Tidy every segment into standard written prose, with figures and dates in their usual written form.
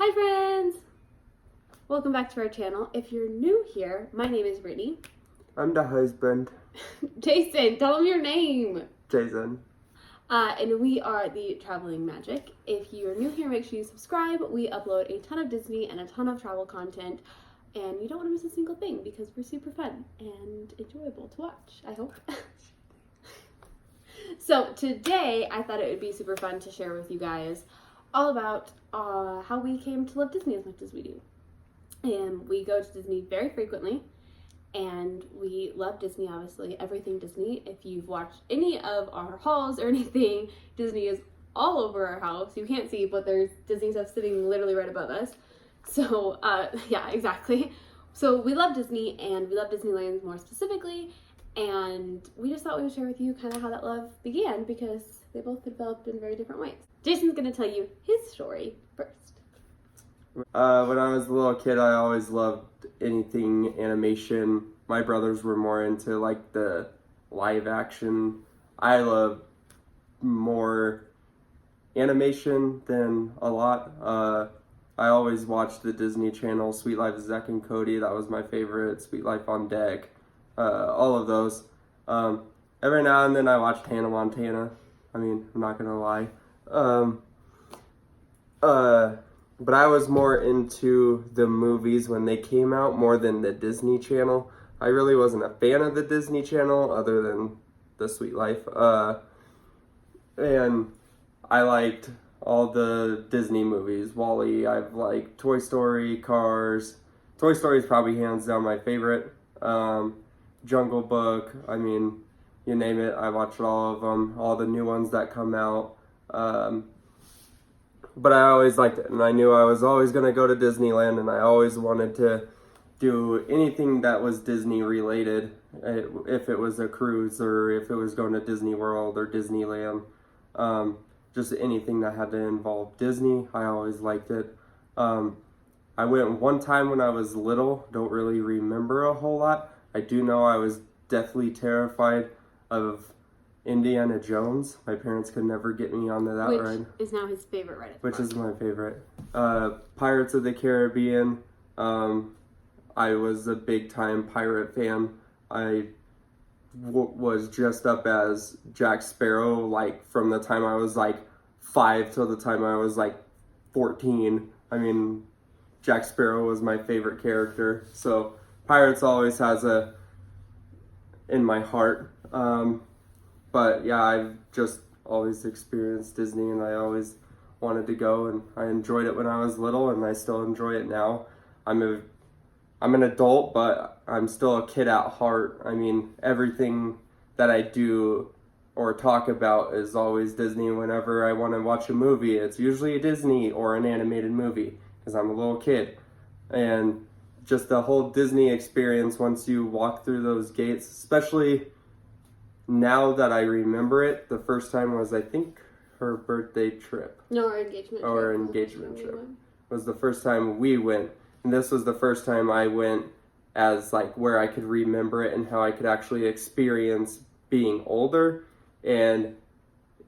Hi friends! Welcome back to our channel. If you're new here, my name is Brittany. I'm the husband, Jason, tell them your name! Jason. And we are the Traveling Magic. If you're new here, make sure you subscribe. We upload a ton of Disney and a ton of travel content, and you don't want to miss a single thing because we're super fun and enjoyable to watch, I hope. So today, I thought it would be super fun to share with you guys all about how we came to love Disney as much as we do. And we go to Disney very frequently, and we love Disney, obviously, everything Disney. If you've watched any of our hauls or anything, Disney is all over our house. You can't see, but there's Disney stuff sitting literally right above us. So, yeah, exactly. So we love Disney, and we love Disneyland more specifically, and we just thought we would share with you kind of how that love began, because they both developed in very different ways. Jason's going to tell you his story first. When I was a little kid, I always loved anything animation. My brothers were more into like the live action. I love more animation than a lot. I always watched the Disney Channel, Sweet Life of Zack and Cody. That was my favorite. Sweet Life on Deck. All of those. Every now and then I watched Hannah Montana. I mean, I'm not gonna lie. But I was more into the movies when they came out more than the Disney Channel. I really wasn't a fan of the Disney Channel other than The Sweet Life. And I liked all the Disney movies. WALL-E, I've liked Toy Story, Cars. Toy Story is probably hands down my favorite. Jungle Book, I mean, you name it, I watched all of them, all the new ones that come out. But I always liked it, and I knew I was always going to go to Disneyland, and I always wanted to do anything that was Disney related, if it was a cruise or if it was going to Disney World or Disneyland. Just anything that had to involve Disney, I always liked it. I went one time when I was little, don't really remember a whole lot. I do know I was deathly terrified of Indiana Jones. My parents could never get me onto that ride. Which is now his favorite ride. Which is my favorite. Pirates of the Caribbean. I was a big time pirate fan. I was dressed up as Jack Sparrow like from the time I was like 5 till the time I was like 14. I mean, Jack Sparrow was my favorite character. So Pirates always has a in my heart. But yeah, I've just always experienced Disney, and I always wanted to go, and I enjoyed it when I was little, and I still enjoy it now. I'm an adult, but I'm still a kid at heart. I mean, everything that I do or talk about is always Disney. Whenever I want to watch a movie, it's usually a Disney or an animated movie, because I'm a little kid. And just the whole Disney experience, once you walk through those gates, especially now that I remember it, the first time was, I think, her birthday trip. No, our engagement trip. Or engagement trip. Was the first time we went. And this was the first time I went as, like, where I could remember it and how I could actually experience being older. And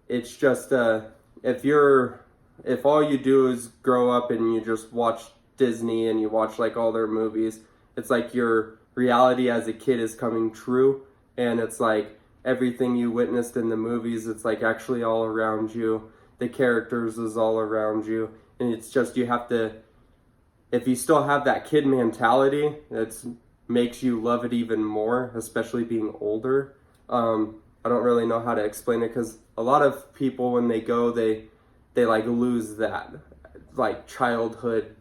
it's just, if all you do is grow up and you just watch Disney and you watch, like, all their movies, it's like your reality as a kid is coming true. And it's like, everything you witnessed in the movies, it's like actually all around you. The characters is all around you. And it's just, you have to, if you still have that kid mentality, it makes you love it even more, especially being older. I don't really know how to explain it, because a lot of people, when they go, they like lose that like childhood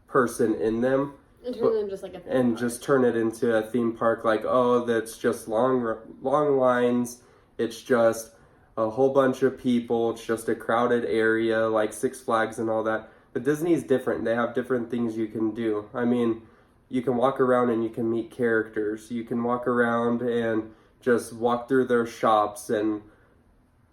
person in them. And turn them just like a theme and park. Just turn it into a theme park, like, oh, that's just long lines, it's just a whole bunch of people, it's just a crowded area like Six Flags and all that. But Disney's different. They have different things you can do. I mean, you can walk around and you can meet characters. You can walk around and just walk through their shops and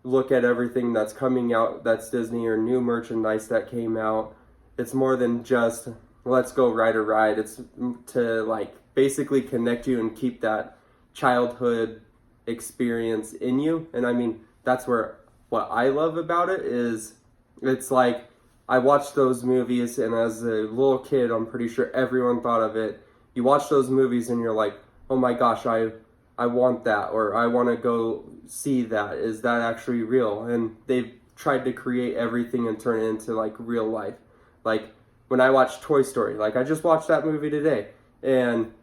look at everything that's coming out that's Disney, or new merchandise that came out. It's more than just, let's go ride a ride. It's to like basically connect you and keep that childhood experience in you. And I mean, that's where what I love about it is, it's like I watched those movies, and as a little kid, I'm pretty sure everyone thought of it. You watch those movies and you're like, oh my gosh, I want that, or I want to go see that. Is that actually real? And they've tried to create everything and turn it into like real life. Like when I watched Toy Story, like I just watched that movie today, and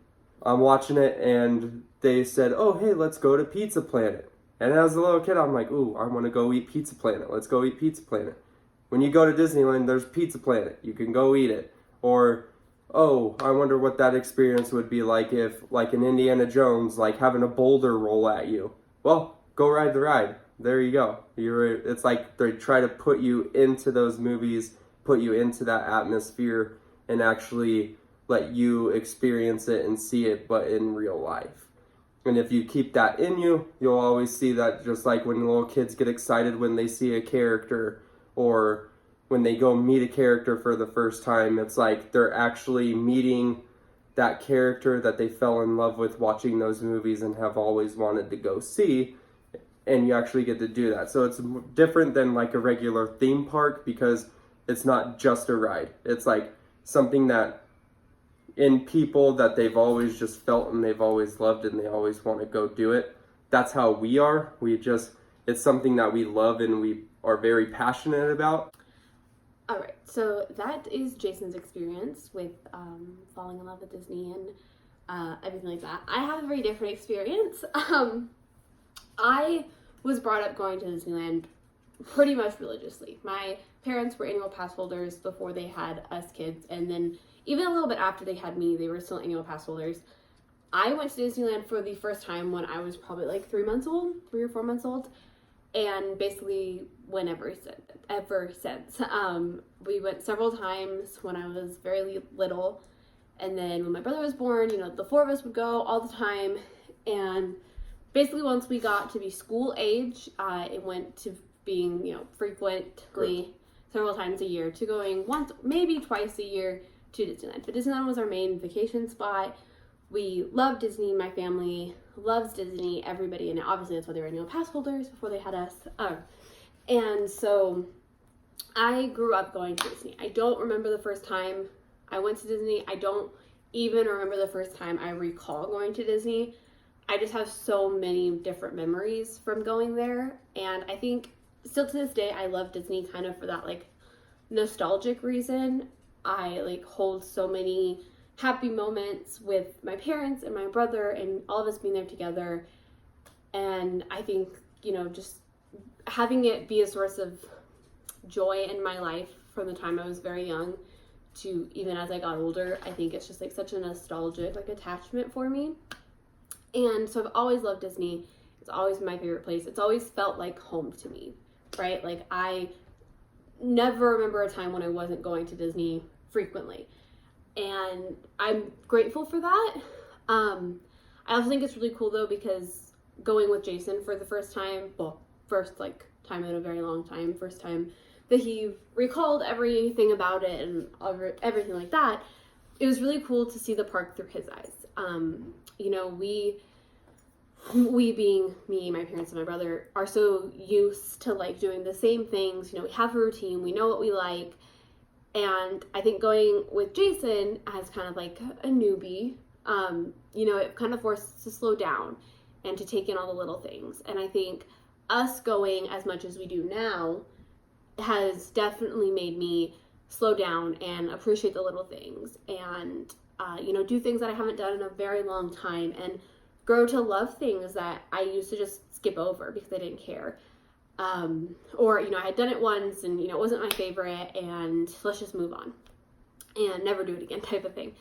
I'm watching it, and they said, oh hey, let's go to Pizza Planet. And as a little kid, I'm like, ooh, I want to go eat Pizza Planet. Let's go eat Pizza Planet. When you go to Disneyland, there's Pizza Planet. You can go eat it. Or, oh, I wonder what that experience would be like if, like in Indiana Jones, like having a boulder roll at you. Well, go ride the ride. There you go. It's like they try to put you into those movies, put you into that atmosphere, and actually let you experience it and see it, but in real life. And if you keep that in you, you'll always see that, just like when little kids get excited when they see a character, or when they go meet a character for the first time, it's like they're actually meeting that character that they fell in love with watching those movies and have always wanted to go see, and you actually get to do that. So it's different than like a regular theme park, because it's not just a ride. It's like something that in people that they've always just felt and they've always loved, and they always want to go do it. That's how we are. It's something that we love and we are very passionate about. All right, so that is Jason's experience with falling in love with Disney and everything like that. I have a very different experience. I was brought up going to Disneyland pretty much religiously. My parents were annual pass holders before they had us kids, and then even a little bit after they had me, they were still annual pass holders. I went to Disneyland for the first time when I was probably like 3 or 4 months old, and basically went ever since. We went several times when I was very little, and then when my brother was born, the 4 of us would go all the time, and basically once we got to be school age, it went to being, frequently several times a year, to going once, maybe twice a year to Disneyland. But Disneyland was our main vacation spot. We love Disney. My family loves Disney. Everybody, and obviously that's why they were annual pass holders before they had us. And so I grew up going to Disney. I don't remember the first time I went to Disney. I don't even remember the first time I recall going to Disney. I just have so many different memories from going there. And I think still to this day, I love Disney kind of for that like nostalgic reason. I hold so many happy moments with my parents and my brother and all of us being there together. And I think, just having it be a source of joy in my life from the time I was very young to even as I got older, I think it's just such a nostalgic attachment for me. And so I've always loved Disney. It's always my favorite place. It's always felt like home to me, right? I never remember a time when I wasn't going to Disney frequently. And I'm grateful for that. I also think it's really cool though, because going with Jason for the first time, first time in a very long time, first time that he recalled everything about it and everything like that, it was really cool to see the park through his eyes. We being me, my parents, and my brother are so used to doing the same things. We have a routine, we know what we like. And I think going with Jason as kind of a newbie, it kind of forced us to slow down and to take in all the little things. And I think us going as much as we do now has definitely made me slow down and appreciate the little things and, do things that I haven't done in a very long time and grow to love things that I used to just skip over because I didn't care. Or, I had done it once and, it wasn't my favorite and let's just move on and never do it again type of thing.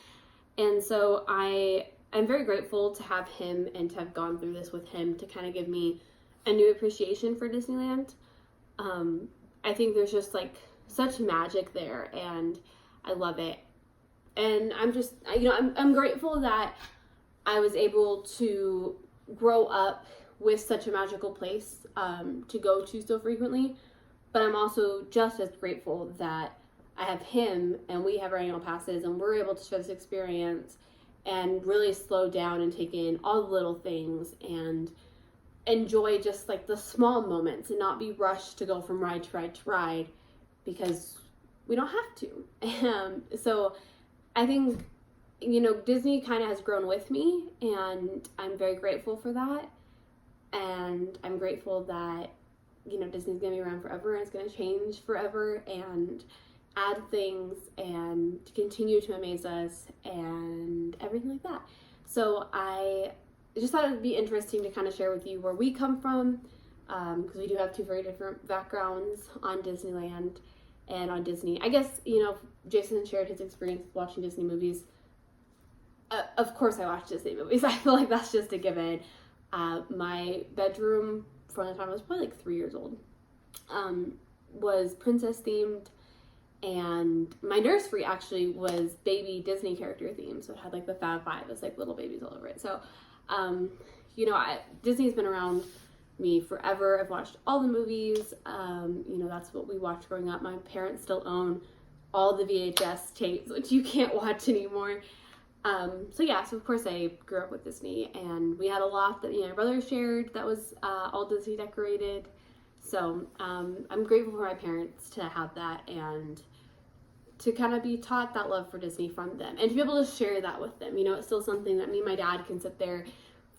And so I'm very grateful to have him and to have gone through this with him to kind of give me a new appreciation for Disneyland. I think there's just such magic there and I love it. And I'm just, I'm grateful that I was able to grow up with such a magical place to go to so frequently, but I'm also just as grateful that I have him and we have our annual passes and we're able to share this experience and really slow down and take in all the little things and enjoy just the small moments and not be rushed to go from ride to ride to ride because we don't have to. So I think, Disney kind of has grown with me, and I'm very grateful for that. And I'm grateful that, Disney's going to be around forever, and it's going to change forever and add things and continue to amaze us and everything like that. So I just thought it would be interesting to kind of share with you where we come from, because we do have two very different backgrounds on Disneyland and on Disney. I guess, Jason shared his experience watching Disney movies. Of course I watch Disney movies. I feel like that's just a given. My bedroom, from the time I was probably like 3 years old, was princess themed, and my nursery actually was baby Disney character themed. So it had like the Fab Five, it's like little babies all over it. So, Disney's been around me forever. I've watched all the movies. That's what we watched growing up. My parents still own all the VHS tapes, which you can't watch anymore. So of course I grew up with Disney, and we had a lot that my brother shared that was all Disney decorated. So I'm grateful for my parents to have that and to kind of be taught that love for Disney from them and to be able to share that with them. It's still something that me and my dad can sit there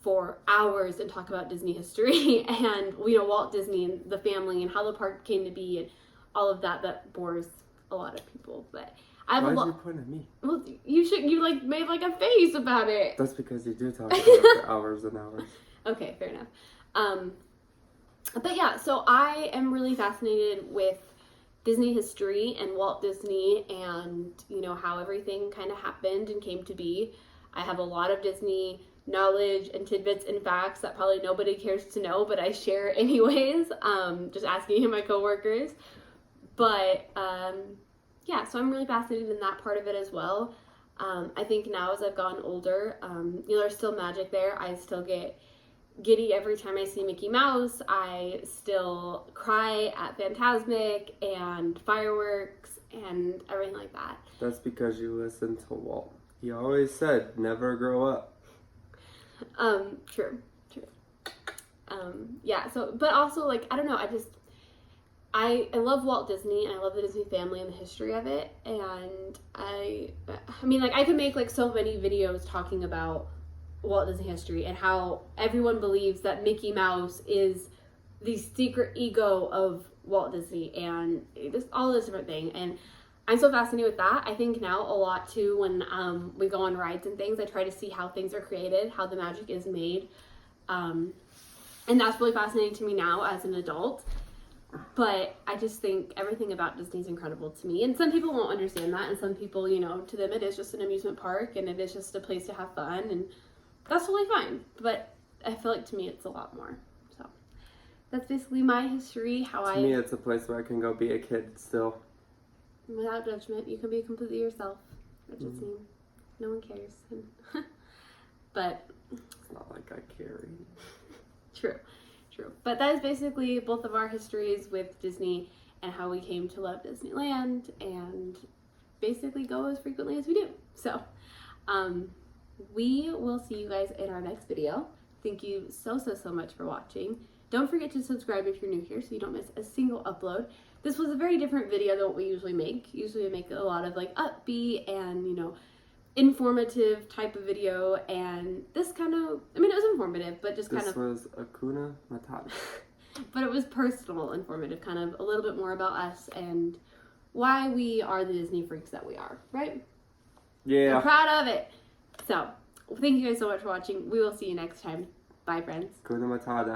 for hours and talk about Disney history and Walt Disney and the family and how the park came to be and all of that bores a lot of people. But I have Why is you pointing at me? Well, you made like a face about it. That's because you do talk about it for hours and hours. Okay, fair enough. But yeah, so I am really fascinated with Disney history and Walt Disney and, how everything kind of happened and came to be. I have a lot of Disney knowledge and tidbits and facts that probably nobody cares to know, but I share anyways, just asking my coworkers. But, so I'm really fascinated in that part of it as well. I think now as I've gotten older, there's still magic there. I still get giddy every time I see Mickey Mouse. I still cry at Fantasmic and fireworks and everything like that. That's because you listen to Walt. He always said, never grow up. True. But also, I don't know, I love Walt Disney, and I love the Disney family and the history of it, and I could make, so many videos talking about Walt Disney history and how everyone believes that Mickey Mouse is the secret ego of Walt Disney and just all this different thing. And I'm so fascinated with that. I think now a lot too when we go on rides and things, I try to see how things are created, how the magic is made. And that's really fascinating to me now as an adult. But I just think everything about Disney is incredible to me. And some people won't understand that. And some people, to them it is just an amusement park and it is just a place to have fun. And that's totally fine. But I feel like to me it's a lot more. So that's basically my history. To me it's a place where I can go be a kid still. Without judgment. You can be completely yourself at Disney. No one cares. But it's not like I care. True. But that is basically both of our histories with Disney and how we came to love Disneyland and basically go as frequently as we do. So, we will see you guys in our next video. Thank you so much for watching. Don't forget to subscribe if you're new here so you don't miss a single upload. This was a very different video than what we usually make. Usually we make a lot of upbeat and, informative type of video, and this kind of, it was informative, but just kind of... This was Hakuna Matata. But it was personal, informative, kind of a little bit more about us and why we are the Disney freaks that we are, right? Yeah. We're proud of it. So, thank you guys so much for watching. We will see you next time. Bye, friends. Hakuna Matata.